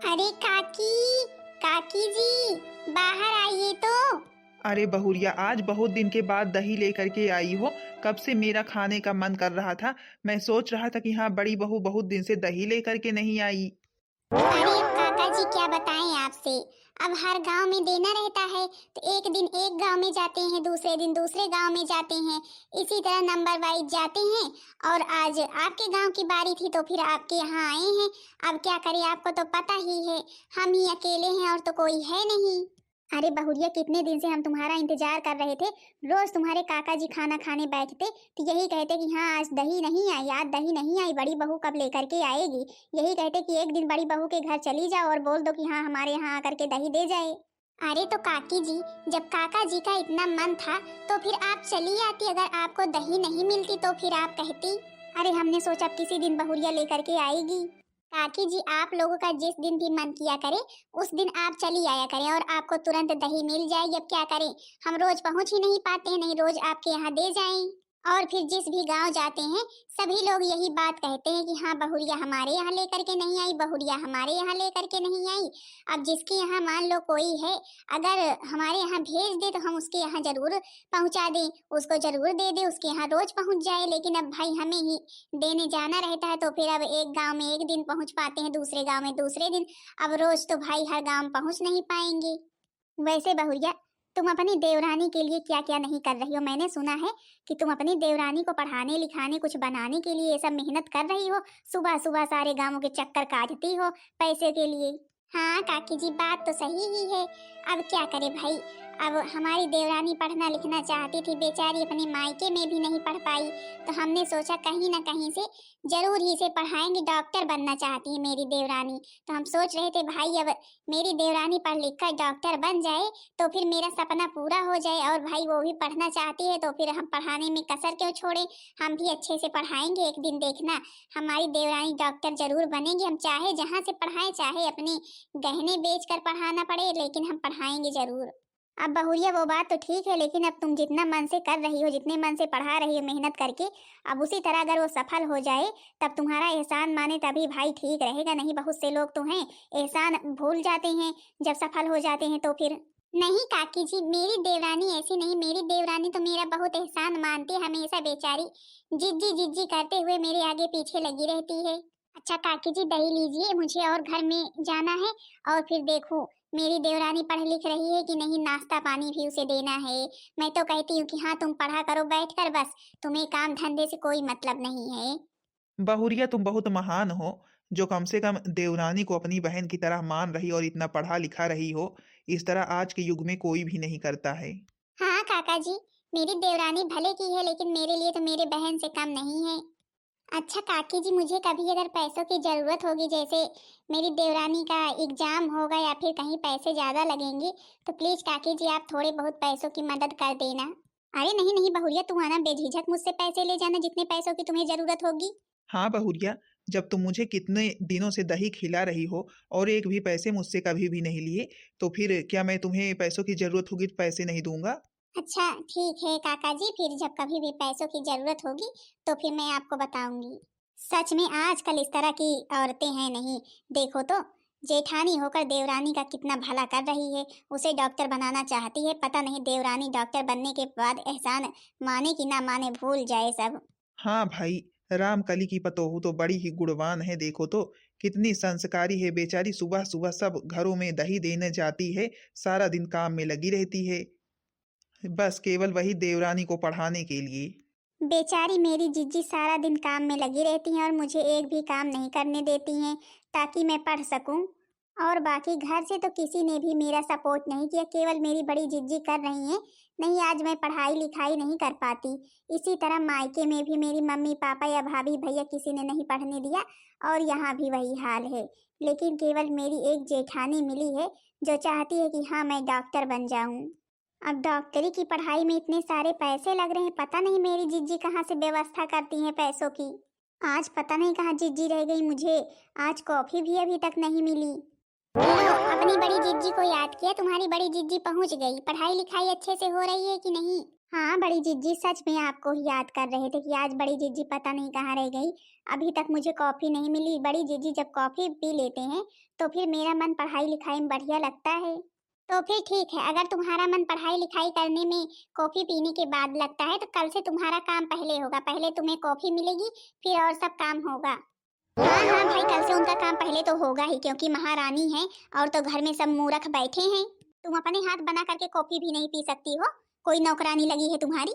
अरे काकी, काकी जी, बाहर आइए तो। अरे बहुरिया, आज बहुत दिन के बाद दही लेकर के आई हो। कब से मेरा खाने का मन कर रहा था। मैं सोच रहा था कि हाँ, बड़ी बहू बहुत दिन से दही लेकर के नहीं आई। अरे काका जी क्या बताएं आपसे। अब हर गांव में देना रहता है तो एक दिन एक गांव में जाते हैं, दूसरे दिन दूसरे गांव में जाते हैं, इसी तरह नंबर वाइज जाते हैं। और आज आपके गांव की बारी थी तो फिर आपके यहाँ आए हैं। अब क्या करें, आपको तो पता ही है, हम ही अकेले हैं और तो कोई है नहीं। अरे बहुरिया, कितने दिन से हम तुम्हारा इंतजार कर रहे थे। रोज तुम्हारे काका जी खाना खाने बैठते तो यही कहते कि हाँ आज दही नहीं आई, आज दही नहीं आई, बड़ी बहू कब लेकर के आएगी। यही कहते कि एक दिन बड़ी बहू के घर चली जाओ और बोल दो कि हाँ हमारे यहाँ आकर के दही दे जाए। अरे तो काकी जी, जब काका जी का इतना मन था तो फिर आप चली आती। अगर आपको दही नहीं मिलती तो फिर आप कहती। अरे हमने सोचा किसी दिन बहुरिया लेकर के आएगी। काकी जी, आप लोगों का जिस दिन भी मन किया करे उस दिन आप चली आया करें और आपको तुरंत दही मिल जाएगी। अब क्या करें, हम रोज पहुंच ही नहीं पाते हैं, नहीं रोज आपके यहाँ दे जाएं। और फिर जिस भी गांव जाते हैं सभी लोग यही बात कहते हैं कि हाँ बहुरिया हमारे यहाँ लेकर के नहीं आई, बहुरिया हमारे यहाँ लेकर के नहीं आई। अब जिसके यहाँ मान लो कोई है, अगर हमारे यहाँ भेज दे तो हम उसके यहाँ जरूर पहुंचा दें, उसको जरूर दे दे, उसके यहाँ रोज पहुंच जाए। लेकिन अब भाई हमें ही देने जाना रहता है तो फिर अब एक गांव में एक दिन पहुंच पाते हैं, दूसरे गांव में दूसरे दिन। अब रोज तो भाई हर गांव पहुंच नहीं पाएंगे। वैसे बहुरिया, तुम अपनी देवरानी के लिए क्या क्या नहीं कर रही हो। मैंने सुना है कि तुम अपनी देवरानी को पढ़ाने लिखाने कुछ बनाने के लिए ये सब मेहनत कर रही हो। सुबह सुबह सारे गांवों के चक्कर काटती हो पैसे के लिए। हाँ काकी जी, बात तो सही ही है। अब क्या करे भाई, अब हमारी देवरानी पढ़ना लिखना चाहती थी, बेचारी अपने मायके में भी नहीं पढ़ पाई। तो हमने सोचा कहीं ना कहीं से जरूर ही से पढ़ाएंगे, डॉक्टर बनना चाहती है मेरी देवरानी। तो हम सोच रहे थे भाई अब मेरी देवरानी पढ़ लिख कर डॉक्टर बन जाए तो फिर मेरा सपना पूरा हो जाए। और भाई वो भी पढ़ना चाहती है तो फिर हम पढ़ाने में कसर क्यों छोड़े, हम भी अच्छे से पढ़ाएंगे। एक दिन देखना हमारी देवरानी डॉक्टर जरूर बनेगी। हम चाहे जहाँ से पढ़ाएं, चाहे अपने गहने बेच कर पढ़ाना पड़े, लेकिन हम पढ़ाएंगे जरूर। अब बहुरिया वो बात तो ठीक है, लेकिन अब तुम जितना मन से कर रही हो, जितने मन से पढ़ा रही हो मेहनत करके, अब उसी तरह अगर वो सफल हो जाए तब तुम्हारा एहसान माने तभी भाई ठीक रहेगा। नहीं बहुत से लोग तो हैं एहसान भूल जाते हैं जब सफल हो जाते हैं तो फिर। नहीं काकी जी, मेरी देवरानी ऐसी नहीं, मेरी देवरानी तो मेरा बहुत एहसान मानती है, हमेशा बेचारी जिज्जी जिज्जी करते हुए मेरे आगे पीछे लगी रहती है। अच्छा काकी जी, दही लीजिए, मुझे और घर में जाना है। और फिर देखो मेरी देवरानी पढ़ लिख रही है कि नहीं, नाश्ता पानी भी उसे देना है। मैं तो कहती हूँ कि हाँ तुम पढ़ा करो बैठ कर, बस तुम्हें काम धंधे से कोई मतलब नहीं है। बहुरिया, तुम बहुत महान हो जो कम से कम देवरानी को अपनी बहन की तरह मान रही और इतना पढ़ा लिखा रही हो। इस तरह आज के युग में कोई भी नहीं करता है। हाँ काका जी, मेरी देवरानी भले की है लेकिन मेरे लिए तो मेरे बहन से कम नहीं है। अच्छा काकी जी, मुझे कभी अगर पैसों की जरूरत होगी, जैसे मेरी देवरानी का एग्जाम होगा या फिर कहीं पैसे ज्यादा लगेंगे, तो प्लीज काकी जी आप थोड़े बहुत पैसों की मदद कर देना। अरे नहीं नहीं बहुरिया, तुम आना बेझिझक मुझसे पैसे ले जाना, जितने पैसों की तुम्हें जरूरत होगी। हाँ बहुरिया, जब तुम मुझे कितने दिनों से दही खिला रही हो और एक भी पैसे मुझसे कभी भी नहीं लिए, तो फिर क्या मैं तुम्हें पैसों की जरूरत होगी तो पैसे नहीं दूंगा? अच्छा ठीक है काका जी, फिर जब कभी भी पैसों की जरूरत होगी तो फिर मैं आपको बताऊंगी। सच में आजकल इस तरह की औरतें हैं नहीं। देखो तो जेठानी होकर देवरानी का कितना भला कर रही है, उसे डॉक्टर बनाना चाहती है। पता नहीं देवरानी डॉक्टर बनने के बाद एहसान माने कि ना माने, भूल जाए सब। हाँ भाई, राम कली की पतोहू तो बड़ी ही गुणवान है। देखो तो कितनी संस्कारी है बेचारी। सुबह सुबह सब घरों में दही देने जाती है, सारा दिन काम में लगी रहती है, बस केवल वही देवरानी को पढ़ाने के लिए। बेचारी मेरी जीजी सारा दिन काम में लगी रहती हैं और मुझे एक भी काम नहीं करने देती हैं ताकि मैं पढ़ सकूं। और बाकी घर से तो किसी ने भी मेरा सपोर्ट नहीं किया, केवल मेरी बड़ी जीजी कर रही हैं। नहीं आज मैं पढ़ाई लिखाई नहीं कर पाती। इसी तरह मायके में भी मेरी मम्मी पापा या भाभी भैया किसी ने नहीं पढ़ने दिया और यहाँ भी वही हाल है। लेकिन केवल मेरी एक जेठानी मिली है जो चाहती है कि हाँ मैं डॉक्टर बन जाऊं। अब डॉक्टरी की पढ़ाई में इतने सारे पैसे लग रहे हैं, पता नहीं मेरी जीजी कहाँ से व्यवस्था करती हैं पैसों की। आज पता नहीं कहाँ जीजी रह गई, मुझे आज कॉफी भी अभी तक नहीं मिली। लो, अपनी बड़ी जीजी को याद किया, तुम्हारी बड़ी जीजी पहुंच गई। पढ़ाई लिखाई अच्छे से हो रही है कि नहीं? हाँ, बड़ी जीजी सच में आपको ही याद कर रहे थे कि आज बड़ी जीजी पता नहीं कहाँ रह गई। अभी तक मुझे कॉफ़ी नहीं मिली। बड़ी जीजी जब कॉफ़ी पी लेते हैं, तो फिर मेरा मन पढ़ाई-लिखाई में बढ़िया लगता है। तो फिर ठीक है, अगर तुम्हारा मन पढ़ाई-लिखाई करने में कॉफ़ी पीने के बाद लगता है, तो कल से तुम्हारा काम पहले होगा। पहले तुम्हें कॉफ़ी मिलेगी, फिर और सब काम होगा। हाँ, हाँ भाई, कल से उनका काम पहले तो होगा ही, क्योंकि महारानी हैं और तो घर में सब मूर्ख बैठे हैं। तुम अपने हाथ बना करके कॉफ़ी भी नहीं पी सकती हो? कोई नौकरानी लगी है तुम्हारी?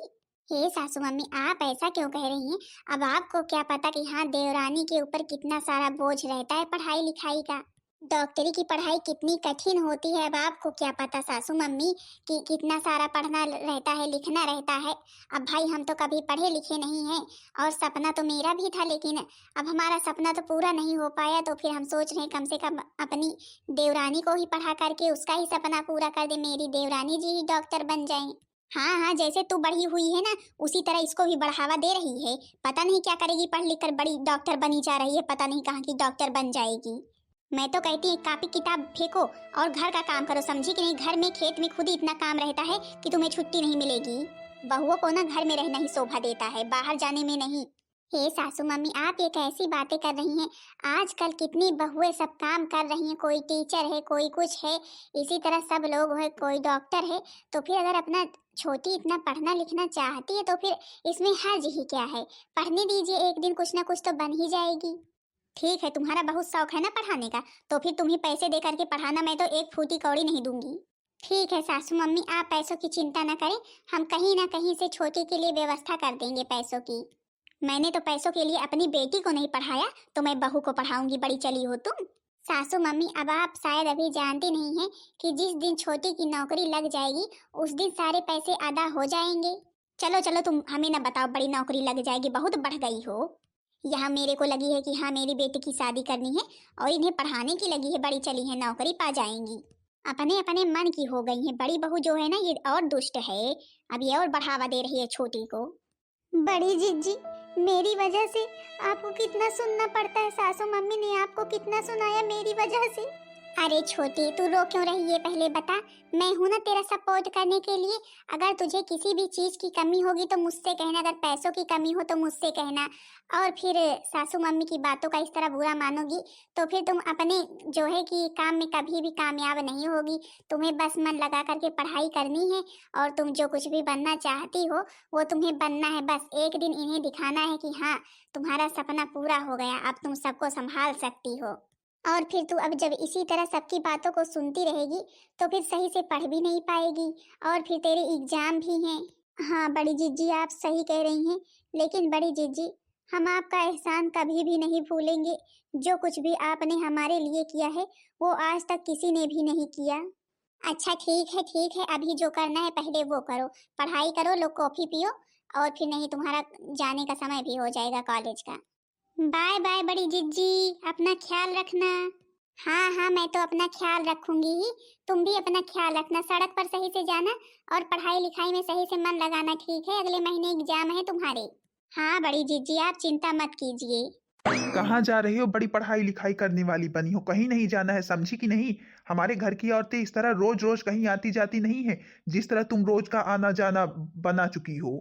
हे सासू मम्मी, आप ऐसा क्यों कह रही हैं? अब आपको क्या पता कि हाँ, देवरानी के ऊपर कितना सारा बोझ रहता है पढ़ाई लिखाई का। डॉक्टरी की पढ़ाई कितनी कठिन होती है। अब आपको क्या पता सासू मम्मी कि कितना सारा पढ़ना रहता है, लिखना रहता है। अब भाई हम तो कभी पढ़े लिखे नहीं हैं, और सपना तो मेरा भी था, लेकिन अब हमारा सपना तो पूरा नहीं हो पाया। तो फिर हम सोच रहे हैं कम से कम अपनी देवरानी को ही पढ़ा करके उसका ही सपना पूरा कर दे, मेरी देवरानी जी ही डॉक्टर बन जाएं। हाँ हाँ, जैसे तू बढ़ी हुई है ना, उसी तरह इसको भी बढ़ावा दे रही है। पता नहीं क्या करेगी, पढ़ लिख कर बड़ी डॉक्टर बनी जा रही है, पता नहीं कहाँ की डॉक्टर बन जाएगी। मैं तो कहती हूँ कापी किताब फेंको और घर का काम करो, समझी कि नहीं? घर में खेत में खुद ही इतना काम रहता है कि तुम्हें छुट्टी नहीं मिलेगी। बहुओं को ना घर में रहना ही शोभा देता है, बाहर जाने में नहीं। हे सासू मम्मी, आप ये कैसी बातें कर रही हैं? आजकल कितनी बहुएं सब काम कर रही हैं, कोई टीचर है, कोई कुछ है, इसी तरह सब लोग है, कोई डॉक्टर है। तो फिर अगर अपना छोटी इतना पढ़ना लिखना चाहती है, तो फिर इसमें हर्ज ही क्या है? पढ़ने दीजिए, एक दिन कुछ ना कुछ तो बन ही जाएगी। ठीक है, तुम्हारा बहुत शौक है ना पढ़ाने का, तो फिर तुम्हें पैसे दे करके पढ़ाना, मैं तो एक फूटी कौड़ी नहीं दूंगी। ठीक है सासू मम्मी, आप पैसों की चिंता न करें, हम कहीं ना कहीं से छोटी के लिए व्यवस्था कर देंगे पैसों की। मैंने तो पैसों के लिए अपनी बेटी को नहीं पढ़ाया, तो मैं बहू को पढ़ाऊंगी, बड़ी चली हो तुम। सासू मम्मी, अब आप शायद अभी जानती नहीं हैं कि जिस दिन छोटी की नौकरी लग जाएगी, उस दिन सारे पैसे अदा हो जाएंगे। चलो चलो, तुम हमें ना बताओ बड़ी नौकरी लग जाएगी, बहुत बढ़ गई हो। यहाँ मेरे को लगी है कि हाँ, मेरी बेटी की शादी करनी है, और इन्हें पढ़ाने की लगी है, बड़ी चली है, नौकरी पा जाएंगी। अपने अपने मन की हो गई है। बड़ी बहू जो है ना, ये और दुष्ट है, अब ये और बढ़ावा दे रही है छोटी को। बड़ी जीजी, मेरी वजह से आपको कितना सुनना पड़ता है। सासू मम्मी ने आपको कितना सुनाया मेरी वजह से। अरे छोटी, तू रो क्यों रही है, पहले बता। मैं हूं ना तेरा सपोर्ट करने के लिए। अगर तुझे किसी भी चीज की कमी होगी तो मुझसे कहना, अगर पैसों की कमी हो तो मुझसे कहना। और फिर सासू मम्मी की बातों का इस तरह बुरा मानोगी तो फिर तुम अपने जो है कि काम में कभी भी कामयाब नहीं होगी। तुम्हें बस मन लगा करके पढ़ाई करनी है, और तुम जो कुछ भी बनना चाहती हो वो तुम्हें बनना है। बस एक दिन इन्हें दिखाना है कि हाँ, तुम्हारा सपना पूरा हो गया, अब तुम सबको संभाल सकती हो। और फिर तू अब जब इसी तरह सबकी बातों को सुनती रहेगी, तो फिर सही से पढ़ भी नहीं पाएगी, और फिर तेरे एग्जाम भी हैं। हाँ बड़ी जीजी, आप सही कह रही हैं, लेकिन बड़ी जीजी, हम आपका एहसान कभी भी नहीं भूलेंगे। जो कुछ भी आपने हमारे लिए किया है, वो आज तक किसी ने भी नहीं किया। अच्छा ठीक है, अभी जो करना है पहले वो करो, पढ़ाई करो, लो कॉफी पियो, और फिर नहीं तुम्हारा जाने का समय भी हो जाएगा कॉलेज का। बाय बाय बड़ी जिज्जी, अपना ख्याल रखना। हाँ हाँ, मैं तो अपना ख्याल रखूंगी ही। तुम भी अपना ख्याल रखना, सड़क पर सही से जाना, और पढ़ाई लिखाई में सही से मन लगाना, ठीक है? अगले महीने एग्जाम है तुम्हारे। हाँ बड़ी जिज्जी, आप चिंता मत कीजिए। कहाँ जा रही हो? बड़ी पढ़ाई लिखाई करने वाली बनी हो, कहीं नहीं जाना है, समझी कि नहीं? हमारे घर की औरतें इस तरह रोज रोज कहीं आती जाती नहीं है, जिस तरह तुम रोज का आना जाना बना चुकी हो।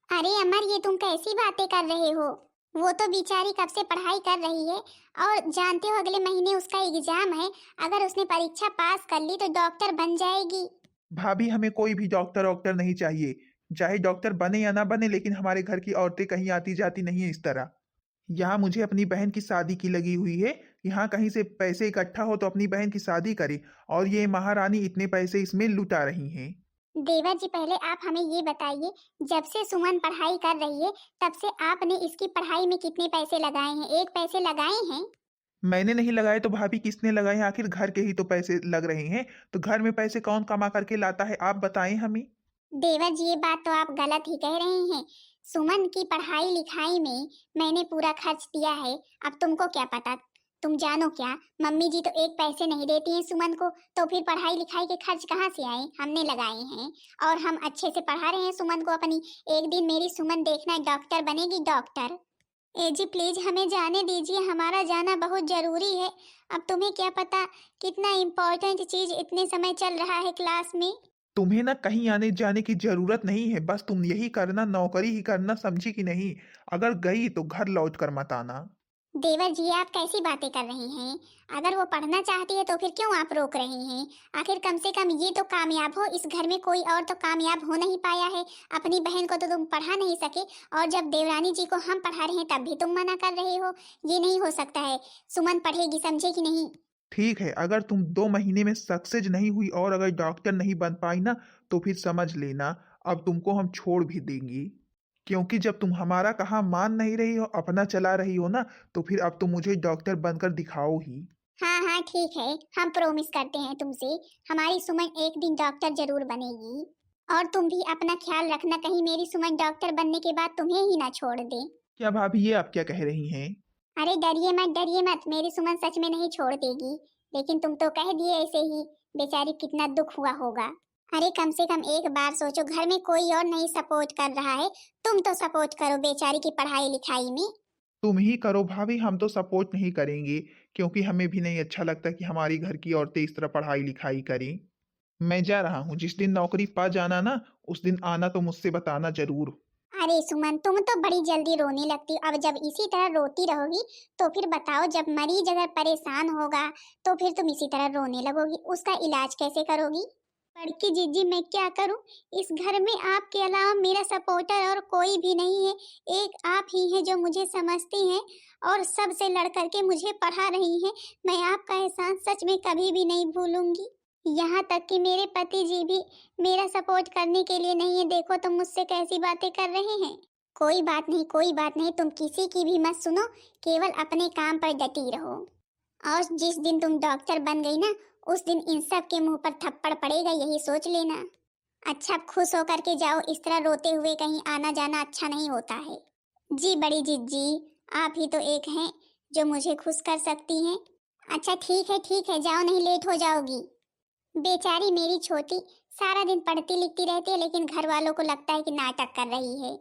अरे अमर, ये तुम कैसी बातें कर रहे हो? वो तो बेचारी कब से पढ़ाई कर रही है, और जानते हो अगले महीने उसका एग्जाम है। अगर उसने परीक्षा पास कर ली तो डॉक्टर बन जाएगी। भाभी, हमें कोई भी डॉक्टर वॉक्टर नहीं चाहिए, चाहे डॉक्टर बने या ना बने, लेकिन हमारे घर की औरतें कहीं आती जाती नहीं है इस तरह। यहाँ मुझे अपनी बहन की शादी की लगी हुई है, यहाँ कहीं से पैसे इकट्ठा हो तो अपनी बहन की शादी करे, और ये महारानी इतने पैसे इसमें लुटा रही हैं। देवर जी, पहले आप हमें ये बताइए, जब से सुमन पढ़ाई कर रही है, तब से आपने इसकी पढ़ाई में कितने पैसे लगाए हैं? एक पैसे लगाए हैं? मैंने नहीं लगाए तो भाभी किसने लगाए हैं? आखिर घर के ही तो पैसे लग रहे हैं, तो घर में पैसे कौन कमा करके लाता है, आप बताएं हमें। देवर जी, ये बात तो आप गलत ही कह रहे हैं। सुमन की पढ़ाई लिखाई में मैंने पूरा खर्च दिया है। अब तुमको क्या पता? तुम जानो क्या? मम्मी जी तो एक पैसे नहीं देती हैं सुमन को, तो फिर पढ़ाई लिखाई के खर्च कहाँ से आए? हमने लगाए हैं, और हम अच्छे से पढ़ा रहे हैं सुमन को अपनी। एक दिन मेरी सुमन देखना, डॉक्टर बनेगी, डॉक्टर। ए जी प्लीज, हमें जाने दीजिए, हमारा जाना बहुत जरूरी है। अब तुम्हें क्या पता कितना इम्पोर्टेंट चीज इतने समय चल रहा है क्लास में। तुम्हें ना कहीं आने जाने की जरूरत नहीं है, बस तुम यही करना, नौकरी ही करना, समझी कि नहीं? अगर गई तो घर लौट कर मत आना। देवर जी, आप कैसी बातें कर रहे हैं? अगर वो पढ़ना चाहती है तो फिर क्यों आप रोक रहे हैं? आखिर कम से कम ये तो कामयाब हो, इस घर में कोई और तो कामयाब हो नहीं पाया है। अपनी बहन को तो तुम पढ़ा नहीं सके, और जब देवरानी जी को हम पढ़ा रहे हैं तब भी तुम मना कर रहे हो। ये नहीं हो सकता है। सुमन पढ़ेगी, समझे कि नहीं? ठीक है, अगर तुम 2 महीने में सक्सेस नहीं हुई और अगर डॉक्टर नहीं बन पाई ना, तो फिर समझ लेना अब तुमको हम छोड़ भी देंगी। क्योंकि जब तुम हमारा कहा मान नहीं रही हो, अपना चला रही हो ना, तो फिर अब तुम मुझे डॉक्टर बनकर दिखाओ ही। हाँ हाँ ठीक है, हम प्रॉमिस करते हैं तुमसे, हमारी सुमन एक दिन डॉक्टर जरूर बनेगी। और तुम भी अपना ख्याल रखना, कहीं मेरी सुमन डॉक्टर बनने के बाद तुम्हें ही ना छोड़ दे। क्या भाभी, ये आप क्या कह रही हैं? अरे डरिए मत, मेरी सुमन सच में नहीं छोड़ देगी। लेकिन तुम तो कह दिए ऐसे ही, बेचारी कितना दुख हुआ होगा। अरे कम से कम एक बार सोचो, घर में कोई और नहीं सपोर्ट कर रहा है, तुम तो सपोर्ट करो बेचारी की पढ़ाई लिखाई में। तुम ही करो भाभी, हम तो सपोर्ट नहीं करेंगे, क्योंकि हमें भी नहीं अच्छा लगता कि हमारी घर की औरतें इस तरह पढ़ाई लिखाई करें। मैं जा रहा हूँ, जिस दिन नौकरी पा जाना ना, उस दिन आना तो मुझसे बताना जरूर। अरे सुमन, तुम तो बड़ी जल्दी रोने लगती हो। अब जब इसी तरह रोती रहोगी तो फिर बताओ, जब मरीज अगर परेशान होगा तो फिर तुम इसी तरह रोने लगोगी, उसका इलाज कैसे करोगी? बड़की जीजी, मैं क्या करूं? इस घर में आपके अलावा मेरा सपोर्टर और कोई भी नहीं है। एक आप ही हैं जो मुझे समझती हैं और सबसे लड़ करके मुझे पढ़ा रही हैं। मैं आपका एहसान सच में कभी भी नहीं भूलूंगी। यहाँ तक कि मेरे पति जी भी मेरा सपोर्ट करने के लिए नहीं है। देखो तुम मुझसे कैसी बातें कर रहे हैं। कोई बात नहीं, कोई बात नहीं, तुम किसी की भी मत सुनो, केवल अपने काम पर डटी रहो। और जिस दिन तुम डॉक्टर बन गई ना, उस दिन इन सब के मुंह पर थप्पड़ पड़ेगा, यही सोच लेना। अच्छा, अब खुश होकर के जाओ, इस तरह रोते हुए कहीं आना जाना अच्छा नहीं होता है। जी बड़ी जीजी, आप ही तो एक हैं जो मुझे खुश कर सकती हैं। अच्छा ठीक है, जाओ, नहीं लेट हो जाओगी। बेचारी मेरी छोटी सारा दिन पढ़ती लिखती रहती है, लेकिन घर वालों को लगता है कि नाटक कर रही है।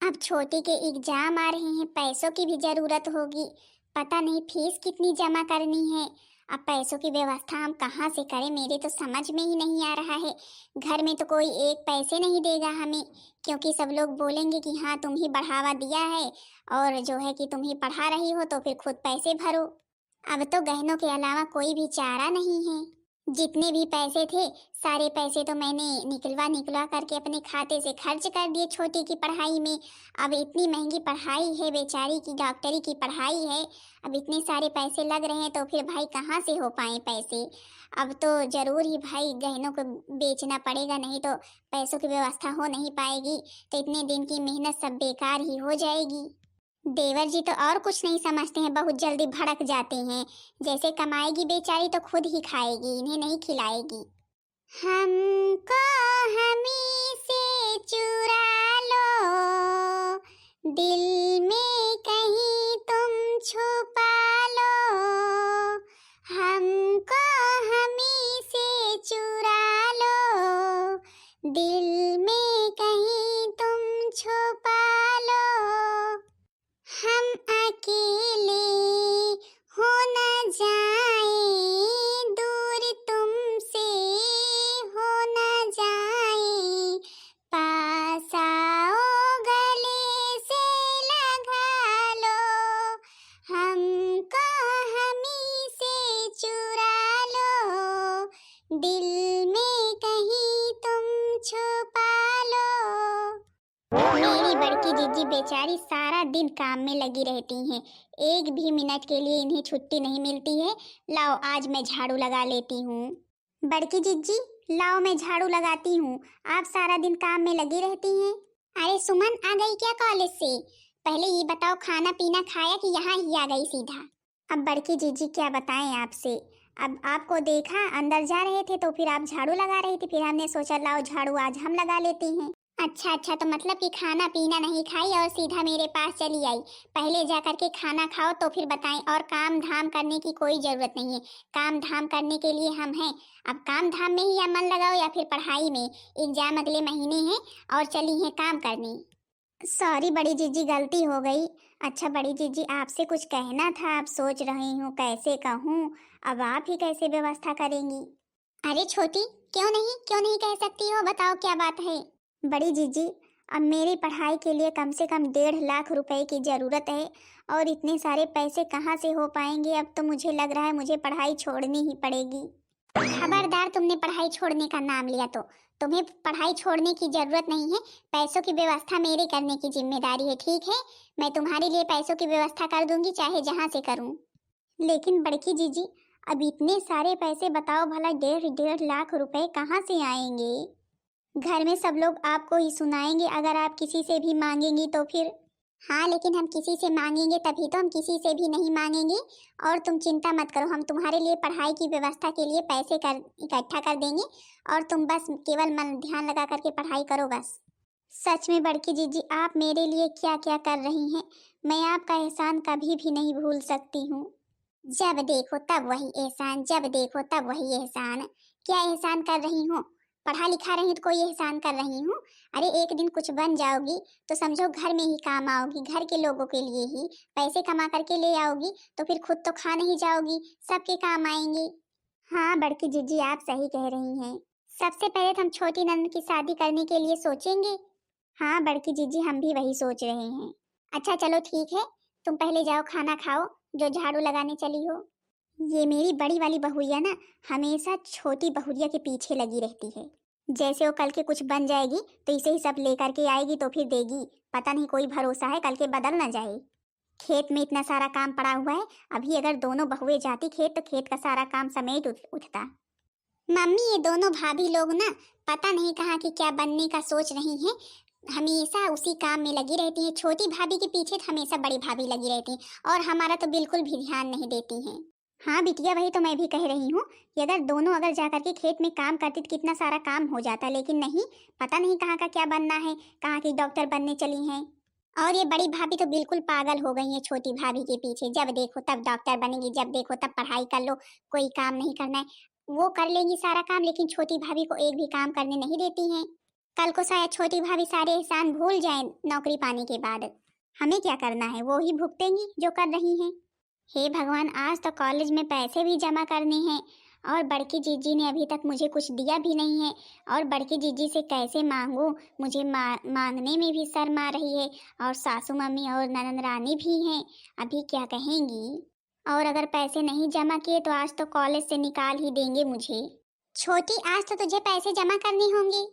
अब छोटी के एग्जाम आ रहे हैं, पैसों की भी जरूरत होगी। पता नहीं फीस कितनी जमा करनी है। अब पैसों की व्यवस्था हम कहाँ से करें, मेरे तो समझ में ही नहीं आ रहा है। घर में तो कोई एक पैसे नहीं देगा हमें, क्योंकि सब लोग बोलेंगे कि हाँ तुम ही बढ़ावा दिया है, और जो है कि तुम ही पढ़ा रही हो तो फिर खुद पैसे भरो। अब तो गहनों के अलावा कोई भी चारा नहीं है। जितने भी पैसे थे, सारे पैसे तो मैंने निकलवा निकलवा करके अपने खाते से खर्च कर दिए छोटी की पढ़ाई में। अब इतनी महंगी पढ़ाई है, बेचारी की डॉक्टरी की पढ़ाई है। अब इतने सारे पैसे लग रहे हैं तो फिर भाई कहाँ से हो पाए पैसे। अब तो जरूर ही भाई गहनों को बेचना पड़ेगा, नहीं तो पैसों की व्यवस्था हो नहीं पाएगी, तो इतने दिन की मेहनत सब बेकार ही हो जाएगी। देवर जी तो और कुछ नहीं समझते हैं, बहुत जल्दी भड़क जाते हैं। जैसे कमाएगी बेचारी तो खुद ही खाएगी, इन्हें नहीं खिलाएगी। हमको हमी से चुरा लो, दिल में कहीं तुम छुपा लो। हमको हमी से चुरा लो, दिल में कहीं तुम छुपा लो। हम अकेले हो न जाए, दूर तुमसे हो न जाए, पास आओ गले से लगा लो। हमको हमी से चुरा लो, दिल में कहीं तुम छुपा लो। मेरी बड़की जीजी बेचारी सारा दिन काम में लगी रहती हैं, एक भी मिनट के लिए इन्हें छुट्टी नहीं मिलती है। लाओ आज मैं झाड़ू लगा लेती हूँ। बड़की जीजी, लाओ मैं झाड़ू लगाती हूँ, आप सारा दिन काम में लगी रहती हैं। अरे सुमन आ गई क्या कॉलेज से? पहले ये बताओ, खाना पीना खाया कि यहाँ ही आ गई सीधा? अब बड़की जीजी क्या बताएं आपसे, अब आपको देखा अंदर जा रहे थे तो फिर आप झाड़ू लगा रही थी, फिर हमने सोचा लाओ झाड़ू आज हम लगा लेते हैं। अच्छा, तो मतलब कि खाना पीना नहीं खाई और सीधा मेरे पास चली आई। पहले जा कर के खाना खाओ तो फिर बताएं, और काम धाम करने की कोई जरूरत नहीं है। काम धाम करने के लिए हम हैं। अब काम धाम में ही या मन लगाओ या फिर पढ़ाई में। एग्जाम अगले महीने है और चली हैं काम करने। सॉरी बड़ी जीजी, गलती हो गई। अच्छा बड़ी जीजी, आपसे कुछ कहना था, आप सोच रही हूँ कैसे कहूँ, अब आप ही कैसे व्यवस्था करेंगी? अरे छोटी, क्यों नहीं कह सकती हो, बताओ क्या बात है। बड़ी जीजी, अब मेरी पढ़ाई के लिए कम से कम 1.5 लाख रुपए की ज़रूरत है और इतने सारे पैसे कहाँ से हो पाएंगे। अब तो मुझे लग रहा है मुझे पढ़ाई छोड़नी ही पड़ेगी। खबरदार, तुमने पढ़ाई छोड़ने का नाम लिया तो तुम्हें पढ़ाई छोड़ने की जरूरत नहीं है। पैसों की व्यवस्था मेरे करने की जिम्मेदारी है, ठीक है। मैं तुम्हारे लिए पैसों की व्यवस्था कर दूंगी, चाहे जहां से करूं। लेकिन बड़की जीजी, अब इतने सारे पैसे बताओ भला, 1.5 लाख रुपए कहाँ से आएंगे। घर में सब लोग आपको ही सुनाएंगे अगर आप किसी से भी मांगेंगी तो फिर। हाँ, लेकिन हम किसी से मांगेंगे तभी तो, हम किसी से भी नहीं मांगेंगे। और तुम चिंता मत करो, हम तुम्हारे लिए पढ़ाई की व्यवस्था के लिए पैसे कर इकट्ठा कर देंगे और तुम बस केवल मन ध्यान लगा करके पढ़ाई करो बस। सच में बड़की जीजी, आप मेरे लिए क्या क्या कर रही हैं, मैं आपका एहसान कभी भी नहीं भूल सकती हूँ। जब देखो तब वही एहसान, जब देखो तब वही एहसान। क्या एहसान कर रही हूँ? पढ़ा लिखा रही तो कोई एहसान कर रही हूँ? अरे एक दिन कुछ बन जाओगी तो समझो घर में ही काम आओगी, घर के लोगों के लिए ही पैसे कमा करके ले आओगी तो फिर खुद तो खा नहीं जाओगी, सबके काम आएंगे। हाँ बड़की जीजी, आप सही कह रही हैं। सबसे पहले तो हम छोटी नंद की शादी करने के लिए सोचेंगे। हाँ बड़की जीजी, हम भी वही सोच रहे हैं। अच्छा चलो ठीक है, तुम पहले जाओ खाना खाओ, जो झाड़ू लगाने चली हो। ये मेरी बड़ी वाली बहुरिया ना हमेशा छोटी बहुरिया के पीछे लगी रहती है। जैसे वो कल के कुछ बन जाएगी तो इसे ही सब लेकर के आएगी तो फिर देगी। पता नहीं, कोई भरोसा है कल के बदल ना जाए। खेत में इतना सारा काम पड़ा हुआ है, अभी अगर दोनों बहुएं जाती खेत तो खेत का सारा काम समेट उठता। मम्मी, ये दोनों भाभी लोग ना पता नहीं कहाँ की क्या बनने का सोच रही हैं, हमेशा उसी काम में लगी रहती हैं। छोटी भाभी के पीछे तो हमेशा बड़ी भाभी लगी रहती हैं और हमारा तो बिल्कुल भी ध्यान नहीं देती हैं। हाँ बिटिया, वही तो मैं भी कह रही हूँ कि अगर दोनों अगर जा करके खेत में काम करती तो कितना सारा काम हो जाता, लेकिन नहीं, पता नहीं कहाँ का क्या बनना है, कहाँ की डॉक्टर बनने चली हैं। और ये बड़ी भाभी तो बिल्कुल पागल हो गई है छोटी भाभी के पीछे, जब देखो तब डॉक्टर बनेगी, जब देखो तब पढ़ाई कर लो, कोई काम नहीं करना है। वो कर लेंगी सारा काम, लेकिन छोटी भाभी को एक भी काम करने नहीं देती हैं। कल को शायद छोटी भाभी सारे एहसान भूल जाए नौकरी पाने के बाद, हमें क्या करना है, वो ही भुगतेंगी जो कर रही हैं। हे भगवान, आज तो कॉलेज में पैसे भी जमा करने हैं और बड़की जीजी ने अभी तक मुझे कुछ दिया भी नहीं है। और बड़की जीजी से कैसे मांगूं, मुझे मांगने में भी शर्म आ रही है। और सासू मम्मी और ननद रानी भी हैं, अभी क्या कहेंगी। और अगर पैसे नहीं जमा किए तो आज तो कॉलेज से निकाल ही देंगे मुझे। छोटी, आज तो तुझे पैसे जमा करने होंगे।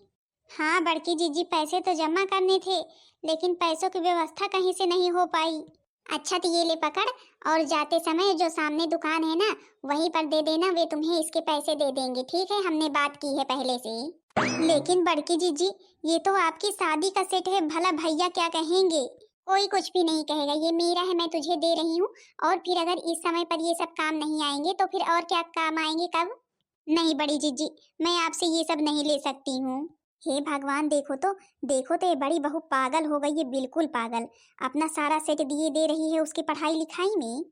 हाँ बड़की जीजी, पैसे तो जमा करने थे, लेकिन पैसों की व्यवस्था कहीं से नहीं हो पाई। अच्छा तो ये ले पकड़, और जाते समय जो सामने दुकान है ना वहीं पर दे देना, वे तुम्हें इसके पैसे दे देंगे, ठीक है, हमने बात की है पहले से। लेकिन बड़की जीजी, ये तो आपकी शादी का सेट है, भला भैया क्या कहेंगे। कोई कुछ भी नहीं कहेगा, ये मेरा है, मैं तुझे दे रही हूँ। और फिर अगर इस समय पर ये सब काम नहीं आएंगे तो फिर और क्या काम आएंगे कब। नहीं बड़ी जीजी, मैं आपसे ये सब नहीं ले सकती हूँ। हे भगवान, देखो तो ये बड़ी बहू पागल हो गई है, बिल्कुल पागल। अपना सारा सेट दिए दे रही है उसकी पढ़ाई लिखाई में।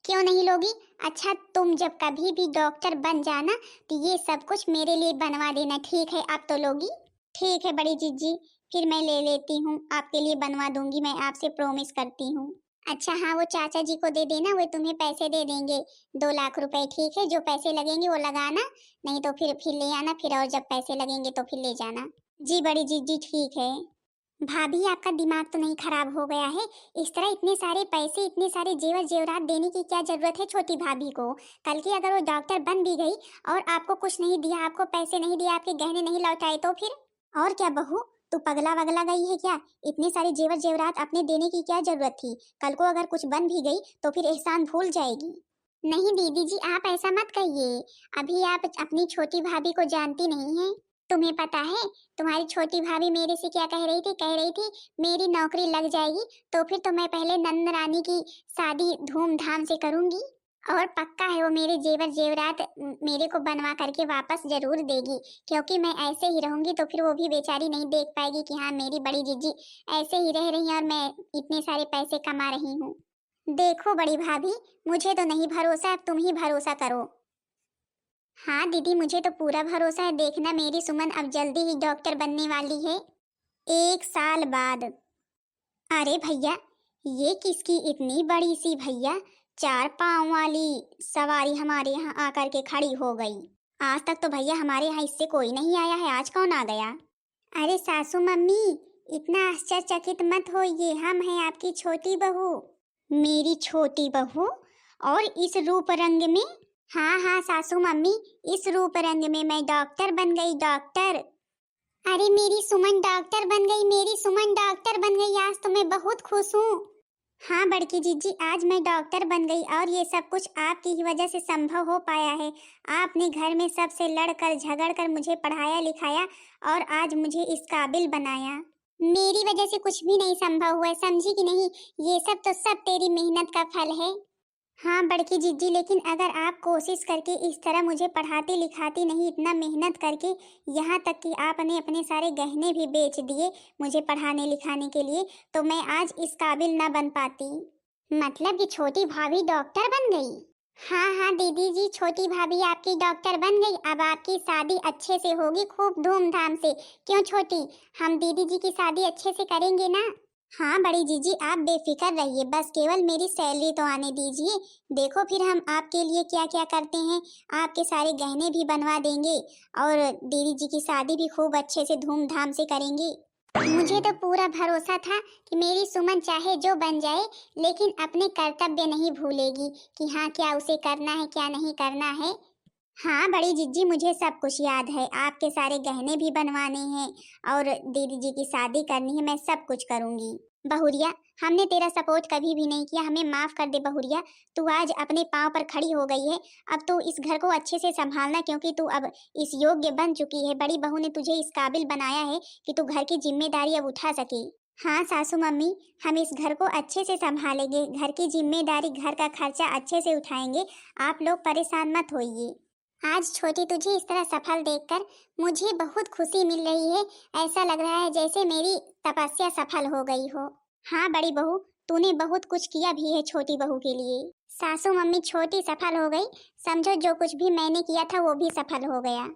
क्यों नहीं लोगी? अच्छा, तुम जब कभी भी डॉक्टर बन जाना तो ये सब कुछ मेरे लिए बनवा देना, ठीक है। अब तो लोगी? ठीक है बड़ी जीजी, फिर मैं ले लेती हूँ, आपके लिए बनवा दूंगी, मैं आपसे प्रॉमिस करती हूँ। अच्छा हाँ, वो चाचा जी को दे देना, वो तुम्हें पैसे दे देंगे, 2 लाख रुपए, ठीक है। जो पैसे लगेंगे वो लगाना, नहीं तो फिर ले आना, फिर और जब पैसे लगेंगे तो फिर ले जाना। जी बड़ी जीजी, ठीक है। भाभी, आपका दिमाग तो नहीं खराब हो गया है? इस तरह इतने सारे पैसे, इतने सारे जेवर जेवरात देने की क्या जरूरत है छोटी भाभी को? कल की अगर वो डॉक्टर बन भी गई और आपको कुछ नहीं दिया, आपको पैसे नहीं दिया, आपके गहने नहीं लौटाए तो फिर? और क्या बहू, तू पगला वगला गई है क्या? इतने सारे जेवर जेवरात अपने देने की क्या जरूरत थी? कल को अगर कुछ बन भी गई तो फिर एहसान भूल जाएगी। नहीं दीदी जी, आप ऐसा मत कहिए, अभी आप अपनी छोटी भाभी को जानती नहीं हैं। तुम्हें पता है तुम्हारी छोटी भाभी मेरे से क्या कह रही थी, मेरी नौकरी लग जाएगी तो फिर तो मैं पहले नंद रानी की शादी धूमधाम से करूंगी, और पक्का है वो मेरे जेवर जेवरात मेरे को बनवा करके वापस जरूर देगी, क्योंकि मैं ऐसे ही रहूंगी तो फिर वो भी बेचारी नहीं देख पाएगी कि हाँ मेरी बड़ी जीजी ऐसे ही रह रही है और मैं इतने सारे पैसे कमा रही हूँ। देखो बड़ी भाभी, मुझे तो नहीं भरोसा, अब तुम ही भरोसा करो। हाँ दीदी, मुझे तो पूरा भरोसा है, देखना मेरी सुमन अब जल्दी ही डॉक्टर बनने वाली है, 1 साल बाद। अरे भैया, ये किसकी इतनी बड़ी सी भैया 4 पाँव वाली सवारी हमारे यहाँ आकर के खड़ी हो गई। आज तक तो भैया हमारे यहाँ इससे कोई नहीं आया है, आज कौन आ गया? अरे सासू मम्मी, इतना आश्चर्यचकित मत होइए, हम हैं आपकी छोटी बहू। मेरी छोटी बहू? और इस रूप रंग में? हाँ हाँ सासू मम्मी, इस रूप रंग में मैं डॉक्टर बन गई, डॉक्टर। अरे मेरी सुमन डॉक्टर बन गई, मेरी सुमन डॉक्टर बन गई, आज तो मैं बहुत खुश हूँ। हाँ बड़की जीजी, आज मैं डॉक्टर बन गई और ये सब कुछ आपकी ही वजह से संभव हो पाया है। आपने घर में सबसे लड़कर झगड़कर मुझे पढ़ाया लिखाया और आज मुझे इस काबिल बनाया। मेरी वजह से कुछ भी नहीं संभव हुआ है, समझी कि नहीं? ये सब तो सब तेरी मेहनत का फल है। हाँ बड़की जीजी, लेकिन अगर आप कोशिश करके इस तरह मुझे पढ़ाती लिखाती नहीं, इतना मेहनत करके, यहाँ तक कि आपने अपने सारे गहने भी बेच दिए मुझे पढ़ाने लिखाने के लिए, तो मैं आज इस काबिल ना बन पाती। मतलब कि छोटी भाभी डॉक्टर बन गई? हाँ हाँ दीदी जी, छोटी भाभी आपकी डॉक्टर बन गई। अब आपकी शादी अच्छे से होगी, खूब धूमधाम से। क्यों छोटी, हम दीदी जी की शादी अच्छे से करेंगे ना? हाँ बड़ी जीजी, आप बेफिक्र रहिए, बस केवल मेरी सैलरी तो आने दीजिए। देखो फिर हम आपके लिए क्या क्या करते हैं। आपके सारे गहने भी बनवा देंगे और दीदी जी की शादी भी खूब अच्छे से धूमधाम से करेंगे। मुझे तो पूरा भरोसा था कि मेरी सुमन चाहे जो बन जाए, लेकिन अपने कर्तव्य नहीं भूलेगी कि हाँ क्या उसे करना है क्या नहीं करना है। हाँ बड़ी जीजी, मुझे सब कुछ याद है, आपके सारे गहने भी बनवाने हैं और दीदी जी की शादी करनी है, मैं सब कुछ करूंगी। बहुरिया, हमने तेरा सपोर्ट कभी भी नहीं किया, हमें माफ कर दे बहुरिया। तू आज अपने पाँव पर खड़ी हो गई है, अब तू इस घर को अच्छे से संभालना, क्योंकि तू अब इस योग्य बन चुकी है। बड़ी बहू ने तुझे इस काबिल बनाया है कि तू घर की जिम्मेदारी अब उठा सके। हाँ सासू मम्मी, हम इस घर को अच्छे से संभालेंगे, घर की जिम्मेदारी, घर का खर्चा अच्छे से उठाएंगे, आप लोग परेशान मत होइए। आज छोटी तुझे इस तरह सफल देखकर मुझे बहुत खुशी मिल रही है। ऐसा लग रहा है जैसे मेरी तपस्या सफल हो गई हो। हाँ बड़ी बहू, तूने बहुत कुछ किया भी है छोटी बहू के लिए। सासू मम्मी, छोटी सफल हो गई, समझो जो कुछ भी मैंने किया था वो भी सफल हो गया।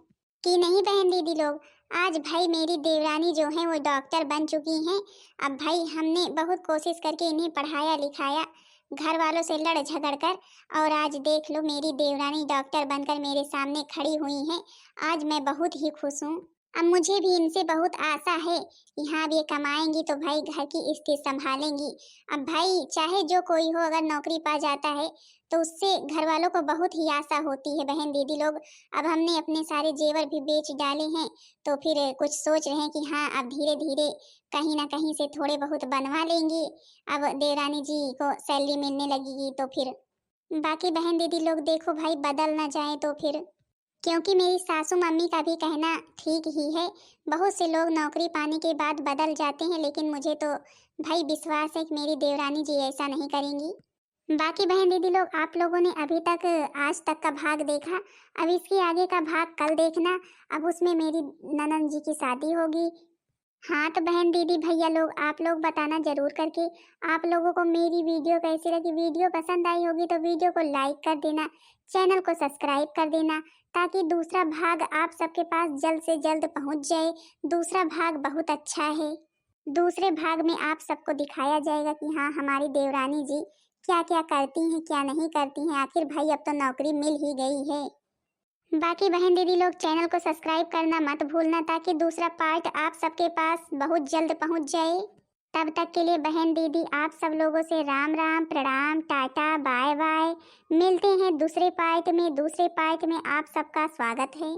कि नहीं बहन दीदी लोग, आज भाई मेरी देवरानी जो है वो डॉक्टर बन चुकी हैं। अब भाई हमने बहुत कोशिश करके इन्हें पढ़ाया लिखाया, घर वालों से लड़ झगड़ कर, और आज देख लो मेरी देवरानी डॉक्टर बनकर मेरे सामने खड़ी हुई हैं। आज मैं बहुत ही खुश हूँ। अब मुझे भी इनसे बहुत आशा है कि हाँ अब ये कमाएंगी तो भाई घर की स्थिति संभालेंगी। अब भाई चाहे जो कोई हो, अगर नौकरी पा जाता है तो उससे घर वालों को बहुत ही आशा होती है बहन दीदी लोग। अब हमने अपने सारे जेवर भी बेच डाले हैं, तो फिर कुछ सोच रहे हैं कि हाँ अब धीरे धीरे कहीं ना कहीं से थोड़े बहुत बनवा लेंगे। अब देवरानी जी को सैलरी मिलने लगेगी तो फिर बाकी बहन दीदी लोग देखो भाई बदल ना जाए तो फिर, क्योंकि मेरी सासू मम्मी का भी कहना ठीक ही है। बहुत से लोग नौकरी पाने के बाद बदल जाते हैं, लेकिन मुझे तो भाई विश्वास है कि मेरी देवरानी जी ऐसा नहीं करेंगी। बाकी बहन दीदी लोग, आप लोगों ने अभी तक आज तक का भाग देखा, अब इसके आगे का भाग कल देखना। अब उसमें मेरी ननंद जी की शादी होगी। हाँ तो बहन दीदी भैया लोग, आप लोग बताना जरूर करके आप लोगों को मेरी वीडियो कैसी लगी। वीडियो पसंद आई होगी तो वीडियो को लाइक कर देना, चैनल को सब्सक्राइब कर देना, ताकि दूसरा भाग आप सबके पास जल्द से जल्द पहुंच जाए। दूसरा भाग बहुत अच्छा है। दूसरे भाग में आप सबको दिखाया जाएगा कि हाँ हमारी देवरानी जी क्या क्या करती हैं क्या नहीं करती हैं। आखिर भाई अब तो नौकरी मिल ही गई है। बाकी बहन दीदी लोग चैनल को सब्सक्राइब करना मत भूलना, ताकि दूसरा पार्ट आप सबके पास बहुत जल्द पहुंच जाए। तब तक के लिए बहन दीदी आप सब लोगों से राम राम, प्रणाम, टाटा, बाय बाय। मिलते हैं दूसरे पार्ट में। दूसरे पार्ट में आप सबका स्वागत है।